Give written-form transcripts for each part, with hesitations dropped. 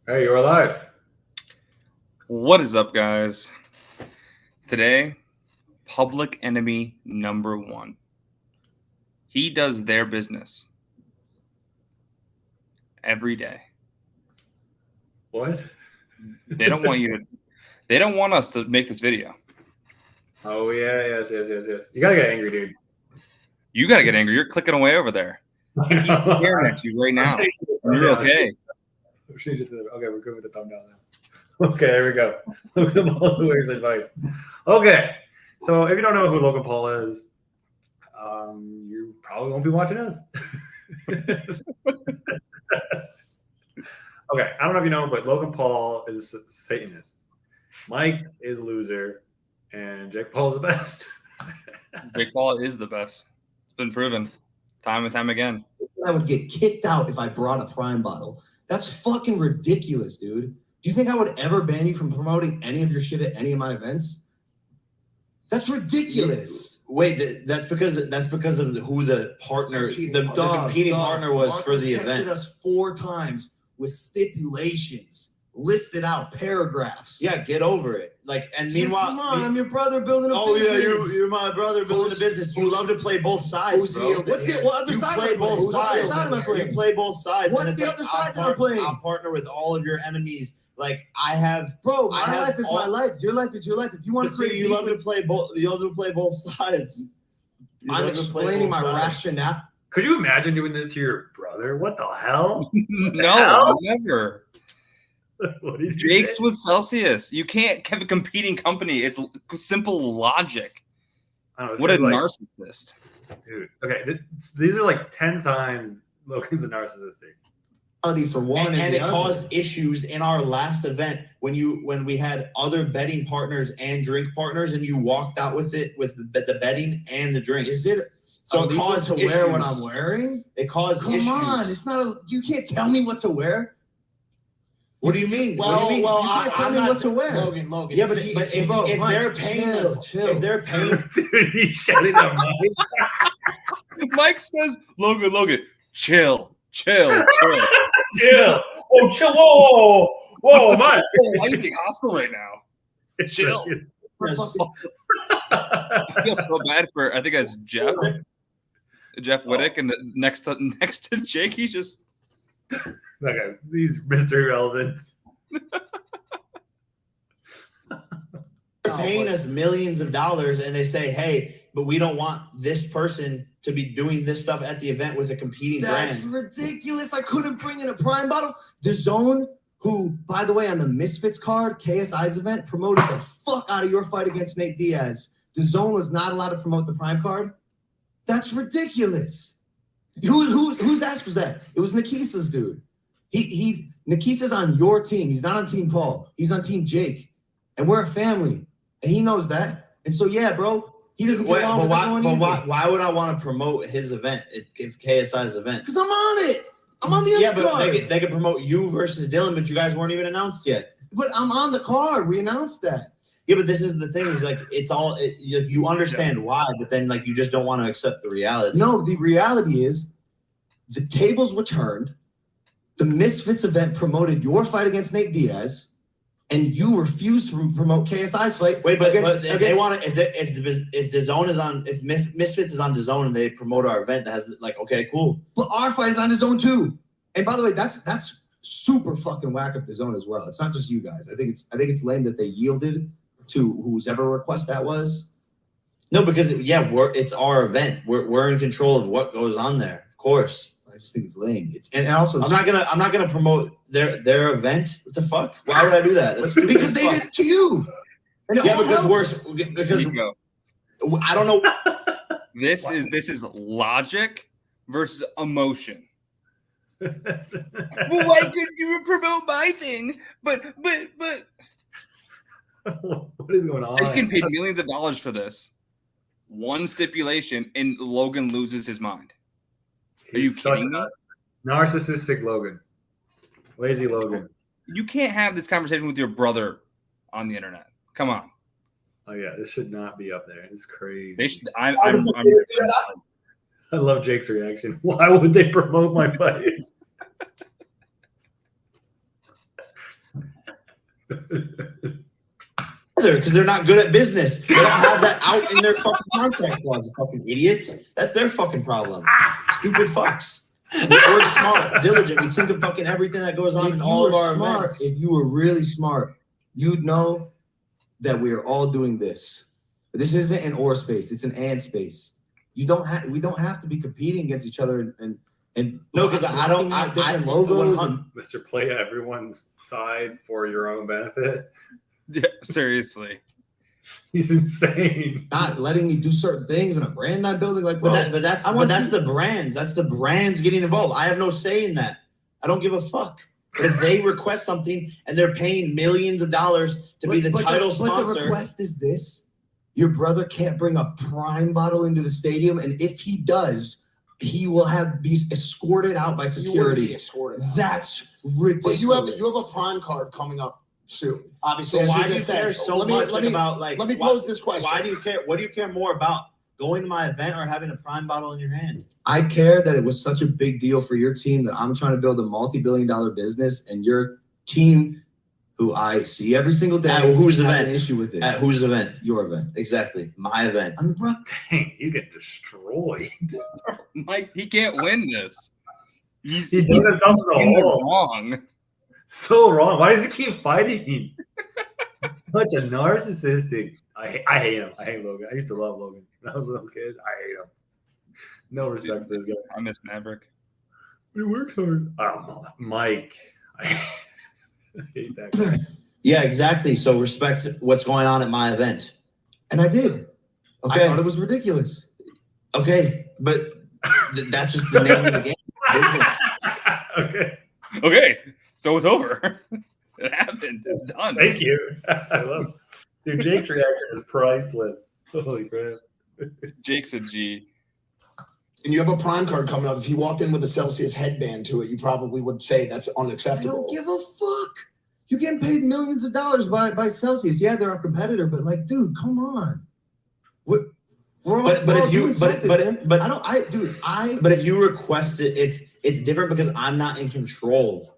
Hey, you're alive. What is up, guys? Today, public enemy number one. He does their business every day. What? They don't want you to. They don't want us to make this video. Oh yeah, yes. You gotta get angry, dude. You gotta get angry. You're clicking away over there. I He's know. staring at you right now. You're Yeah, okay. change it to okay, we're good with the thumbnail now. Okay, there we go. Logan Paul wears advice. Okay, so if you don't know who Logan Paul is, you probably won't be watching us. Okay, I don't know if you know, but Logan Paul is a Satanist. Mike is a loser, and Jake Paul is the best. Jake Paul is the best. It's been proven time and time again. I would get kicked out if I brought a Prime bottle. That's fucking ridiculous, dude. Do you think I would ever ban you from promoting any of your shit at any of my events? That's ridiculous. Wait, that's because of who the partner, the competing partner was Marcus for the texted event. us 4 times with stipulations listed out, paragraphs. Yeah, get over it. Like, and Dude, meanwhile, come on, I'm your brother building a oh business. yeah, you're my brother building a business. You love to play both sides, bro. What's the other You side? play both sides. You play both sides. What's and it's the like, other side that I'm playing? I'll partner with all of your enemies. Like I have, Bro, I my have life is my life. Your life is your life. If you want to you love to play both. You love to play both sides. I'm explaining my rationale. Could you imagine doing this to your brother? What the hell? No, never. What did you Jake's say? with Celsius. You can't have a competing company. It's simple logic. I don't know, What a it's like, narcissist. dude. Okay, these are like 10 signs Logan's a narcissistic. For one And it the caused issues in our last event when we had other betting partners and drink partners, and you walked out with it with the betting and the drinks. Is it So it it caused caused to wear issues. what I'm wearing? It caused Come issues. on, it's not a. You can't tell me what to wear. What do you mean? Well, what do you mean? well, you can't tell me what to wear. Logan. Yeah, but if Mike, they're paying us, chill. if they're paying, Dude, he's shutting up. Mike says, Logan, chill. Chill. Oh, chill. Whoa, Mike. Why are you being hostile right now? Chill. I feel so bad for, I think that's Jeff Whittick, and next to Jake, he's just Okay, these Mr. Irrelevants. paying us millions of dollars, and they say, "Hey, but we don't want this person to be doing this stuff at the event with a competing That's brand." ridiculous. I couldn't bring in a Prime bottle. The Zone, who, by the way, on the Misfits card, KSI's event, promoted the fuck out of your fight against Nate Diaz. The Zone was not allowed to promote the Prime card. That's ridiculous. Whose ass was that? It was Nikisa's dude. Nikisa's on your team. He's not on Team Paul. He's on Team Jake. And we're a family. And he knows that. And so, yeah, bro, he doesn't get along with everyone either. Why would I want to promote his event? If KSI's event. Because I'm on it. I'm on the Yeah, other but card. they could promote you versus Dylan, but you guys weren't even announced yet. But I'm on the card. We announced that. Yeah, but this is the thing: is like it's all you understand why, but then like you just don't want to accept the reality. No, the reality is the tables were turned. The Misfits event promoted your fight against Nate Diaz, and you refused to promote KSI's fight. Wait, but if they want to, if the zone is on, if Misfits is on the zone and they promote our event, that has like, okay, cool. But our fight is on the Zone too. And by the way, that's super fucking whack of the Zone as well. It's not just you guys. I think it's lame that they yielded to whose ever request that was. No, because it's our event. We're in control of what goes on there. Of course. I just think it's lame. And also I'm not gonna promote their event. What the fuck? Why would I do that? because they did it to you. And Yeah, because ego. I don't know. This is logic versus emotion. Well, why couldn't you promote my thing? But What is going on? He's getting paid millions of dollars for this. One stipulation, and Logan loses his mind. Are you He's such kidding me? a narcissistic Logan. Lazy Logan. You can't have this conversation with your brother on the internet. Come on. Oh yeah, this should not be up there. It's crazy. They should, I love Jake's reaction. Why would they promote my fight? Because they're not good at business. They don't have that out in their fucking contract clauses. Fucking idiots. That's their fucking problem. Stupid fucks. We're smart, diligent. We think of fucking everything that goes on in all of our events. If you were really smart, you'd know that we are all doing this. This isn't an or space; it's an and space. We don't have to be competing against each other and No, because I don't. different logos and Mr. Play everyone's side for your own benefit. Yeah, seriously. He's insane. not letting me do certain things in a brand I'm building. Like, But bro, that's I want the brands. That's the brands getting involved. I have no say in that. I don't give a fuck. But if they request something and they're paying millions of dollars to be the title sponsor, But the request is this: your brother can't bring a Prime bottle into the stadium, and if he does, he will be escorted out by You wouldn't be security. escorted out. That's ridiculous. But you have a Prime card coming up soon. Obviously, so as why you do you just care said. so let me, much let me, about like? let me why- pose this question. Why do you care? What do you care more about? Going to my event or having a Prime bottle in your hand? I care that it was such a big deal for your team that I'm trying to build a multi-billion-dollar business, and your team, who I see every single day, At whose had event? an issue with it. At whose event? Your event. Exactly, my event. I mean, bro, Dang, you get destroyed. Mike, he can't win this. He's He doesn't come to the in the hole. wrong. So wrong. Why does he keep fighting? Such a narcissistic. I hate him. I hate Logan. I used to love Logan when I was a little kid. I hate him. No respect for this guy. I miss Maverick. He works hard. Oh, Mike. I hate that guy. Yeah, exactly. So respect what's going on at my event. and I did. Okay. I thought it was ridiculous. Okay, but that's just the name of the game. Business. Okay. Okay, so it's over. It happened. It's done. Thank you. I love it. Dude, Jake's reaction is priceless. Holy crap. Jake's a G. And you have a Prime card coming up. If you walked in with a Celsius headband to it, you probably would say that's I unacceptable. don't give a fuck. You're getting paid millions of dollars by Celsius. Yeah, they're our competitor, but like, dude, come on. We're all, But we're all if you doing something, man. but I if you request it, if it's different because I'm not in control.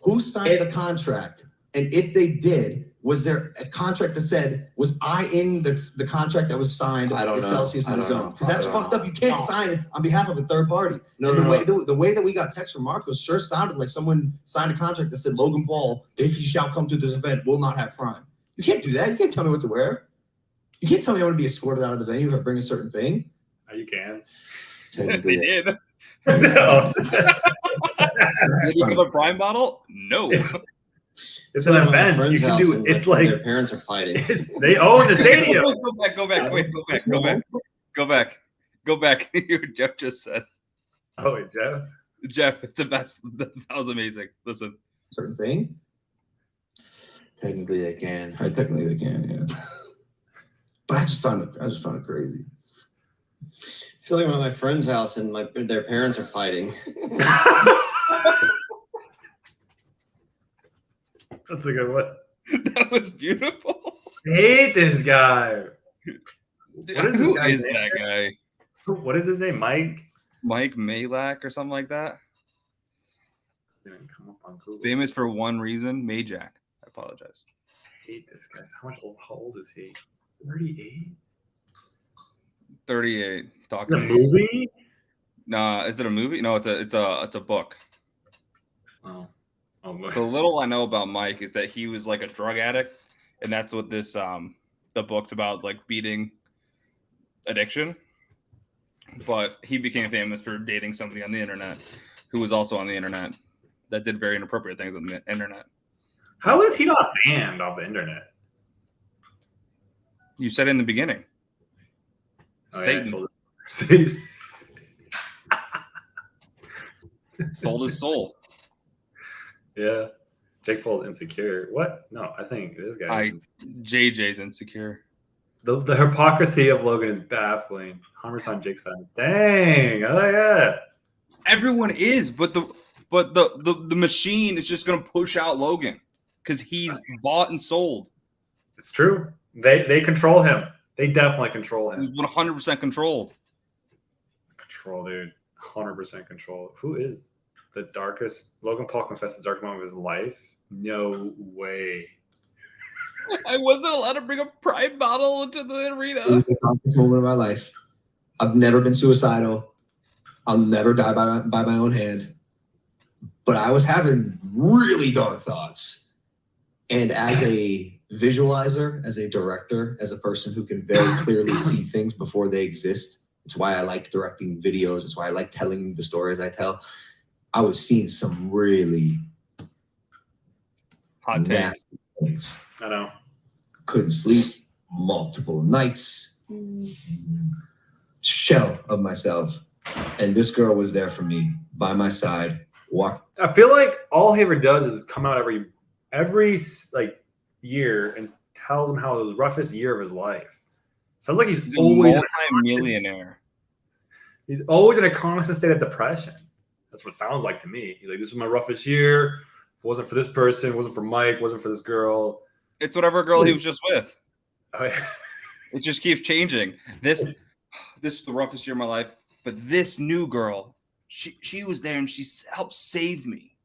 who signed the contract? And if they did, was there a contract that said, was I in the contract that was signed I don't with know. Celsius I in the don't know. zone? Because that's I don't fucked know. up. You can't No. sign it on behalf of a third party. No, And no, the way that we got text from Marcos sure sounded like someone signed a contract that said Logan Paul, if he shall come to this event, will not have Prime. You can't do that. You can't tell me what to wear. You can't tell me I'm going to be escorted out of the venue if I bring a certain thing. You can. They did. No. Did you have a Prime bottle? No. It's an event. You can do. It's like their parents are fighting. they own the stadium. Go back. Wait, go back. Jeff just said. Oh, wait, Jeff. Jeff, it's the best. That was amazing. Listen. Certain thing. Technically, they can. Technically they can, yeah. But I just found it crazy. I feel like I'm at my friend's house and their parents are fighting. That's a good one. That was beautiful. I hate this guy. What is this Who guy's is name? that guy? What is his name? Mike? Mike Malak or something like that? Didn't come up on Google. Famous for one reason, Majak. I apologize. I hate this guy. How old is he? 38? 38. The Talking movie? Nah, is it a movie? No, it's a book. Oh. The little I know about Mike is that he was like a drug addict, and that's what this the book's about, like beating addiction. But he became famous for dating somebody on the internet who was also on the internet that did very inappropriate things on the internet. How is he not banned off the internet? You said in the beginning. Oh, Satan Satan. sold his soul. Yeah. Jake Paul's insecure. What? No, I think this guy. JJ's insecure. The hypocrisy of Logan is baffling. 100% on Jake's side. Dang, I like that. Everyone is, but the machine is just gonna push out Logan because he's bought and sold. It's true. They control him. They definitely control He's him. 100% controlled. Control, dude. 100% control. Who is the darkest? Logan Paul confessed the dark moment of his life. No way. I wasn't allowed to bring a prime bottle into the arena. It was the darkest moment of my life. I've never been suicidal. I'll never die by my own hand. But I was having really dark thoughts. And as a visualizer, as a director, as a person who can very clearly see things before they exist, it's why I like directing videos. It's why I like telling the stories I tell. I was seeing some really Hot take. nasty things. I know. Couldn't sleep multiple nights. Shell of myself. And this girl was there for me, by my side. Walked. I feel like all he ever does is come out every like year and tells him how it was the roughest year of his life. Sounds like He's always a multi-millionaire. he's always in a constant state of depression. That's what it sounds like to me. He's like, this was my roughest year. If it wasn't for this person, it wasn't for Mike, it wasn't for this girl. It's whatever girl he was just with. Oh, yeah. It just keeps changing. This is the roughest year of my life. But this new girl, she was there and she helped save me.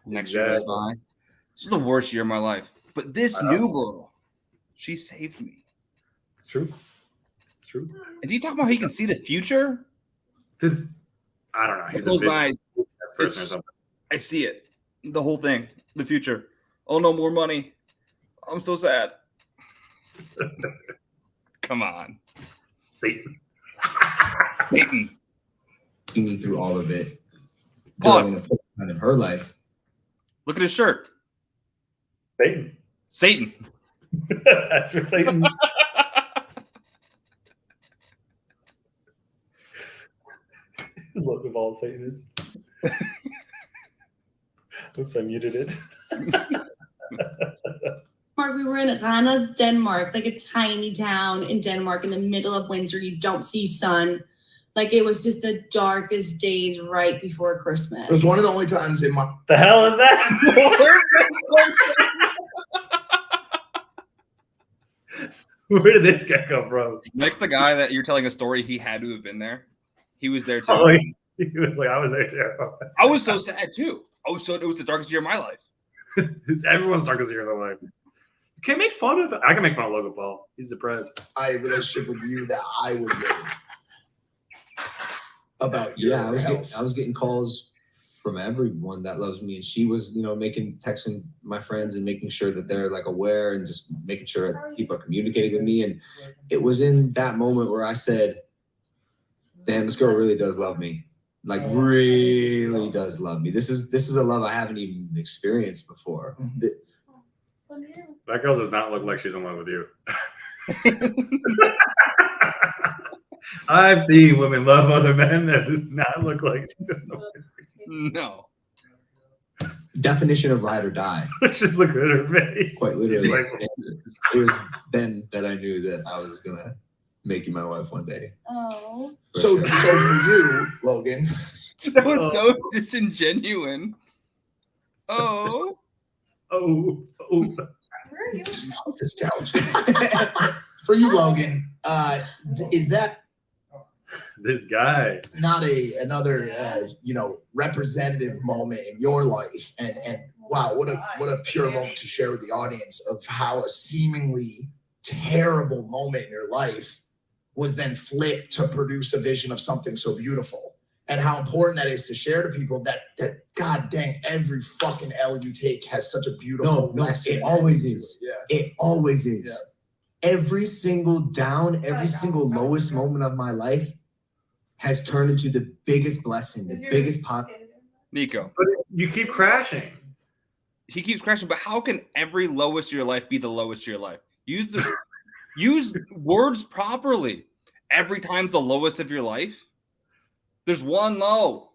Next year goes by. This is the worst year of my life. But this new girl, she saved me. It's true. It's true. And do you talk about how you can see the future? I don't know. He's Close a my eyes. person or something. I see it. The whole thing. The future. Oh, no more money. I'm so sad. Come on. Satan. Satan. Me through all of it. Pause. During the time of her life. Look at his shirt. Satan. Satan. That's for Satan. Logan Paul Satan is. Oops, I muted it. Mark, we were in Randers, Denmark, like a tiny town in Denmark in the middle of winter. You don't see sun. Like it was just the darkest days right before Christmas. It was one of the only times in my The hell is that? Where did this guy come from? Next, the guy that you're telling a story, he had to have been there. He was there too. Oh, he was like, I was there too. I was so sad too. It was the darkest year of my life. It's everyone's darkest year of their life. You can't make fun of it. I can make fun of Logan Paul. He's depressed. I had a relationship with you that I was with about your Yeah, health. I was getting calls from everyone that loves me, and she was, texting my friends and making sure that they're like aware and just making sure that people are communicating with me. And it was in that moment where I said, "Damn, this girl really does love me. Like, really does love me. This is a love I haven't even experienced before." That girl does not look like she's in love with you. I've seen women love other men that does not look like she's in love with No. Definition of ride or die. you. Just look at her face. Quite literally. Like, It was then that I knew that I was gonna make you my wife one day. Oh. For So sure. for you, Logan, That was so disingenuous. Oh. oh. just off this couch. For you, Logan, is that This guy. not another representative moment in your life? And wow, what a pure moment to share with the audience of how a seemingly terrible moment in your life was then flipped to produce a vision of something so beautiful, and how important that is to share to people that god dang, every fucking L you take has such a beautiful lesson. It always into is. it. Yeah. It always is. Yeah. Every single down, every single lowest moment of my life has turned into the biggest blessing, the biggest Nico. But you keep crashing. He keeps crashing, but how can every lowest of your life be the lowest of your life? Use words properly. Every time's the lowest of your life. There's one low.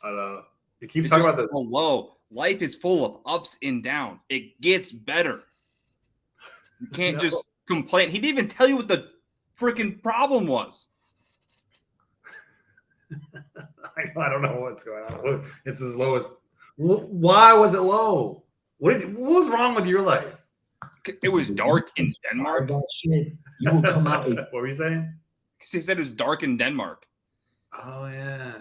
I don't know. You keep It's talking just about a low. Life is full of ups and downs. It gets better. You can't No. just complain. He didn't even tell you what the freaking problem was. I don't know what's going on. It's as low as. Why was it low? What was wrong with your life? It was dark in Denmark. That shit. You will come out. What were you saying? He said it was dark in Denmark. Oh yeah.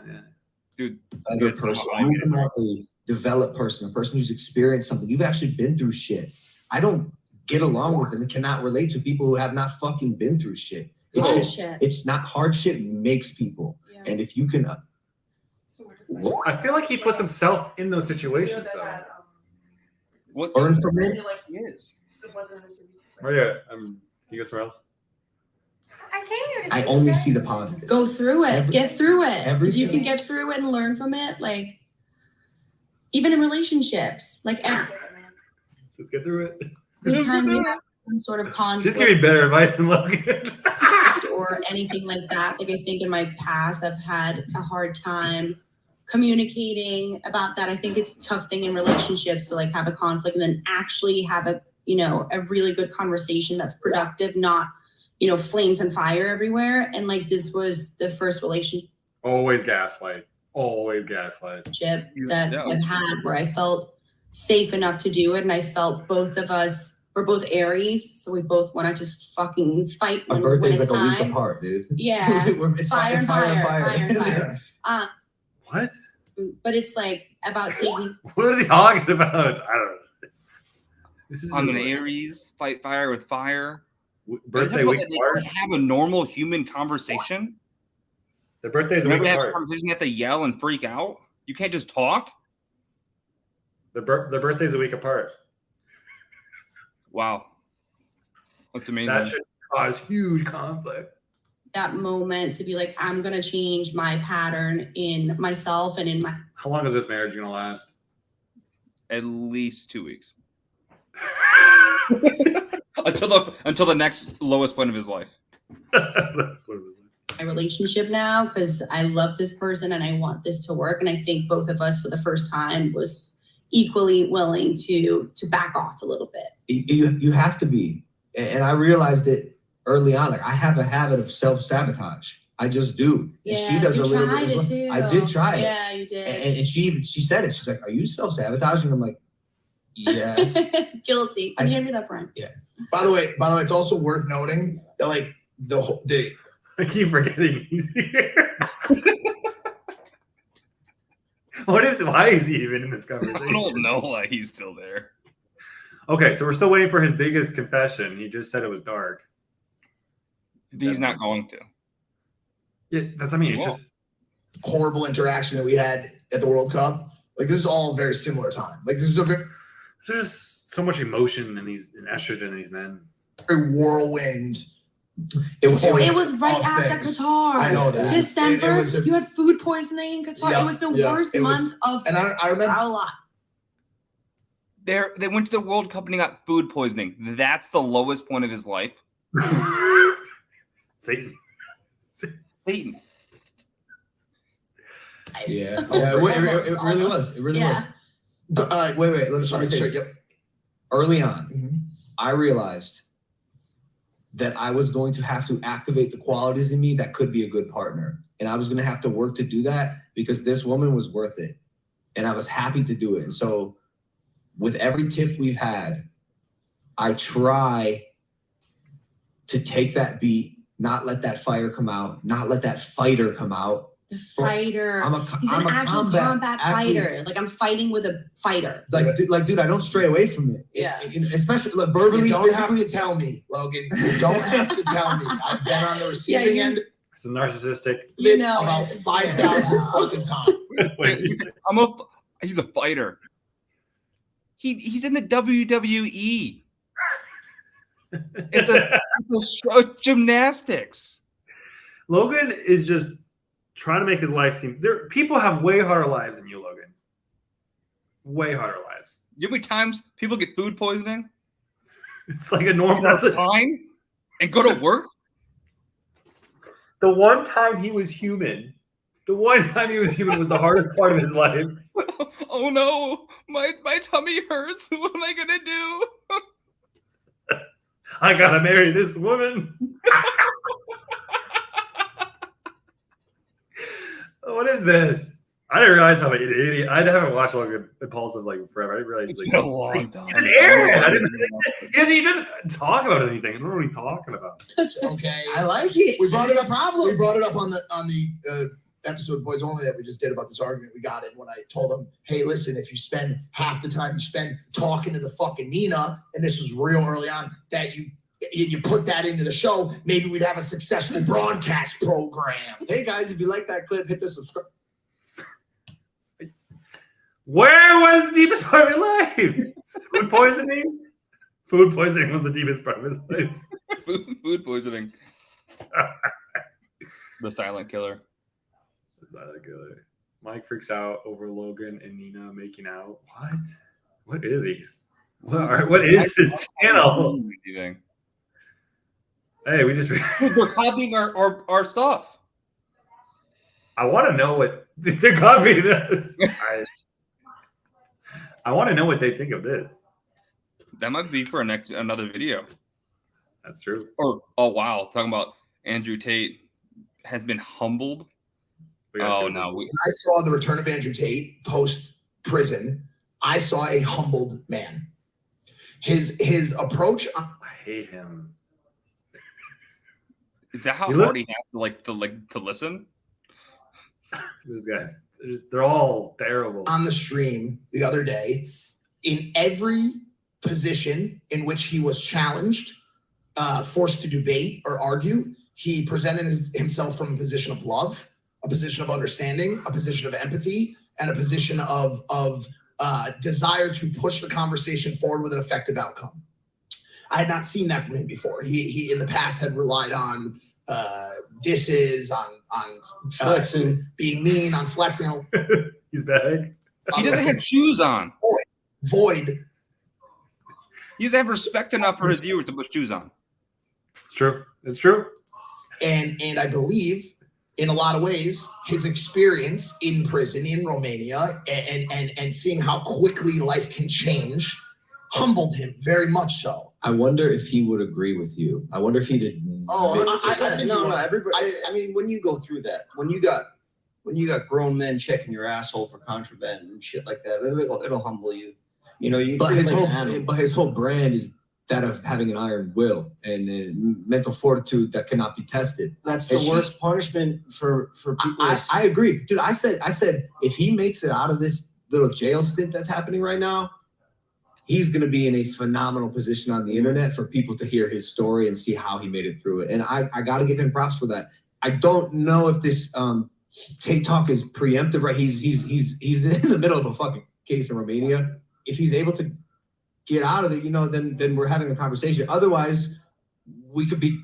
Dude, other person. You are a developed person, a person who's experienced something. You've actually been through shit. I don't get along with and cannot relate to people who have not fucking been through shit. It's not hard shit makes people. Yeah. And if you can I feel like he puts himself in those situations though. Learn from it. Yes. Oh yeah, you go somewhere else. I came here to I only see the positives. Go through it. Get through it. Every If you can get through it and learn from it, like even in relationships, like Let's get through it. every time you have some sort of conflict. Just give me better advice than Logan. Or anything like that. Like I think in my past, I've had a hard time communicating about that. I think it's a tough thing in relationships to like have a conflict and then actually have a really good conversation that's productive, not, flames and fire everywhere. And like this was the first relationship. Always gaslight. That I've had where I felt safe enough to do it. And I felt both of us we're both Aries, so we both want to just fucking fight. Our birthday's like a week apart, dude. Yeah, it's fire and fire. What? But it's like about taking. What are they talking about? I don't know. I'm an Aries, fight fire with fire. Birthday week apart. Have a normal human conversation. The birthday's a week apart. Conversation, you have to yell and freak out. You can't just talk. The birthday's a week apart. Wow, that's amazing. That should cause huge conflict. That moment to be like, I'm gonna change my pattern in myself and in my. How long is this marriage gonna last? At least 2 weeks. until the next lowest point of his life. My relationship now, because I love this person and I want this to work, and I think both of us for the first time was equally willing to back off a little bit. You have to be, and I realized it early on. Like I have a habit of self-sabotage. I just do. Yeah, and she does a little bit as well. Too. I did try it. Yeah, you did. And she said it. She's like, "Are you self-sabotaging?" I'm like, "Yes." Guilty. Can you hand me that, Brian? Yeah. By the way, it's also worth noting that like the I keep forgetting he's here. Why is he even in this conversation? I don't know why he's still there. Okay, so we're still waiting for his biggest confession. He just said it was dark. He's not going to. Yeah, that's what I mean. It's just horrible interaction that we had at the World Cup. Like this is all a very similar time. Like this is there's so much emotion and estrogen in these men. A whirlwind. It was right after Qatar. I know that. December, you had food poisoning in Qatar. Yeah, it was the worst month of. And I remember a lot. They went to the World Cup and he got food poisoning. That's the lowest point of his life. Satan. Yeah, it really was. It really was. Wait. Let me say. Yep. Early on, I realized that I was going to have to activate the qualities in me that could be a good partner. And I was going to have to work to do that because this woman was worth it. And I was happy to do it. And so with every tiff we've had, I try to take that beat, not let that fire come out, not let that fighter come out. The fighter. He's an actual combat fighter. Like I'm fighting with a fighter. Dude, I don't stray away from it. Yeah. Especially like, verbally. You don't have to tell me, Logan. You don't have to tell me. I've been on the receiving end. It's a narcissistic. About 5,000 fucking times. He's a fighter. He's in the WWE. It's a gymnastics. Logan is just trying to make his life seem. People have way harder lives than you, Logan. Way harder lives. You know how many times people get food poisoning? It's like a normal. That's fine. And go to work. The one time he was human. Was the hardest part of his life. Oh no, my tummy hurts. What am I gonna do? I gotta marry this woman. What is this? I didn't realize how an idiot. I haven't watched Logan Paul like forever. I didn't realize it's been a long time. He's an airhead. I didn't. He doesn't talk about anything. I don't know what he's talking about. Okay, I like it. We brought it up. We brought it up on the episode Boys Only that we just did about this argument we got in when I told him, hey, listen, if you spend half the time you spend talking to the fucking Nina, and this was real early on, that you put that into the show, maybe we'd have a successful broadcast program. Hey guys, if you like that clip, hit the subscribe. Where was the deepest part of your life? Food poisoning? Food poisoning was the deepest part of his life. Food poisoning. The silent killer. The silent killer. Mike freaks out over Logan and Nina making out. What? What are these? What is this channel? Hey, we just. They're copying our stuff. I want to know what they're copying this. I want to know what they think of this. That might be for another video. That's true. Or oh wow, talking about Andrew Tate has been humbled. Oh no, I saw the return of Andrew Tate post prison. I saw a humbled man. His approach. I hate him. Is that how hard he has to listen? These guys, they're all terrible. On the stream the other day, in every position in which he was challenged, forced to debate or argue, he presented himself from a position of love, a position of understanding, a position of empathy, and a position of desire to push the conversation forward with an effective outcome. I had not seen that from him before. He in the past had relied on disses, on flexing, being mean, on flexing. He's bad. He doesn't have shoes on. Void. He doesn't have respect enough for his viewers to put shoes on. It's true. It's true. And I believe in a lot of ways, his experience in prison in Romania and seeing how quickly life can change humbled him very much so. I wonder if he would agree with you. I wonder if he did. Oh, I think no. Everybody. I mean, when you go through that, when you got grown men checking your asshole for contraband and shit like that, it'll humble you. You know, you. But his whole brand is that of having an iron will and mental fortitude that cannot be tested. That's the worst punishment for people. I agree, dude. I said if he makes it out of this little jail stint that's happening right now, he's going to be in a phenomenal position on the internet for people to hear his story and see how he made it through it. And I got to give him props for that. I don't know if this Tate Talk is preemptive, right? He's in the middle of a fucking case in Romania. If he's able to get out of it, you know, then we're having a conversation. Otherwise, we could be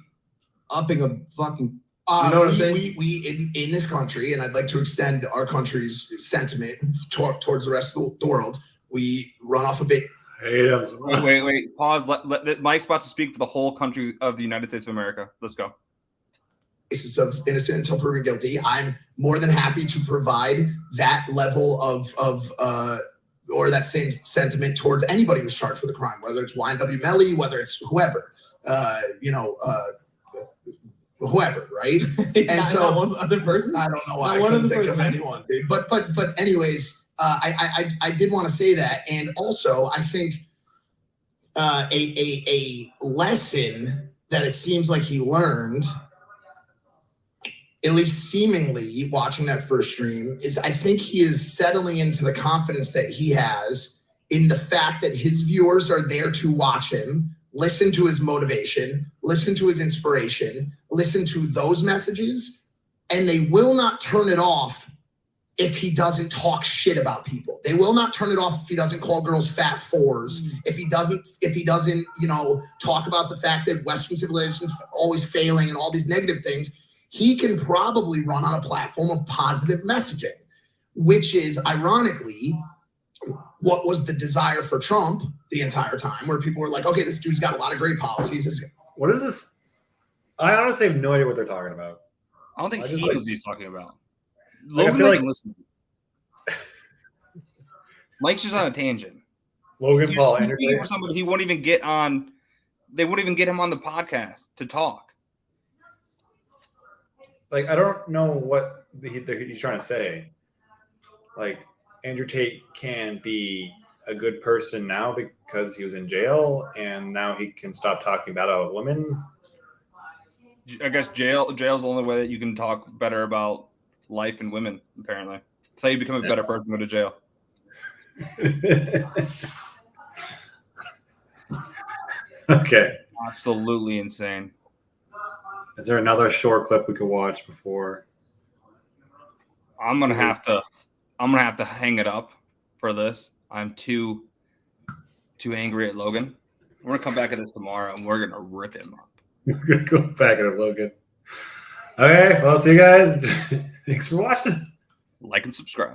upping a fucking. You know what I'm saying? We in this country, and I'd like to extend our country's sentiment towards the rest of the world. We run off a bit. Wait. Pause. Let Mike's about to speak for the whole country of the United States of America. Let's go. Basis of innocent until proven guilty. I'm more than happy to provide that level of or that same sentiment towards anybody who's charged with a crime, whether it's YNW Melly, whether it's whoever, whoever, right? And so one other person. I don't know why I couldn't think of anyone. But anyways. I did want to say that, and also I think a lesson that it seems like he learned, at least seemingly watching that first stream, is I think he is settling into the confidence that he has in the fact that his viewers are there to watch him, listen to his motivation, listen to his inspiration, listen to those messages, and they will not turn it off if he doesn't talk shit about people. They will not turn it off if he doesn't call girls fat fours, if he doesn't, talk about the fact that Western civilization is always failing and all these negative things. He can probably run on a platform of positive messaging, which is ironically what was the desire for Trump the entire time, where people were like, okay, this dude's got a lot of great policies. What is this? I honestly have no idea what they're talking about. I don't think he knows what he's talking about. Logan, I feel like listen. Mike's just on a tangent. Logan Paul, he's speaking for somebody he won't even get on. They won't even get him on the podcast to talk. Like, I don't know what he's trying to say. Like, Andrew Tate can be a good person now because he was in jail, and now he can stop talking bad about women. I guess jail's the only way that you can talk better about life and women. Apparently, that's how you become a better person. Go to jail. Okay. Absolutely insane. Is there another short clip we can watch before? I'm gonna have to hang it up for this. I'm too angry at Logan. We're gonna come back at this tomorrow and we're gonna rip him up. We're gonna go back at it, Logan. Okay, well, see you guys. Thanks for watching. Like and subscribe.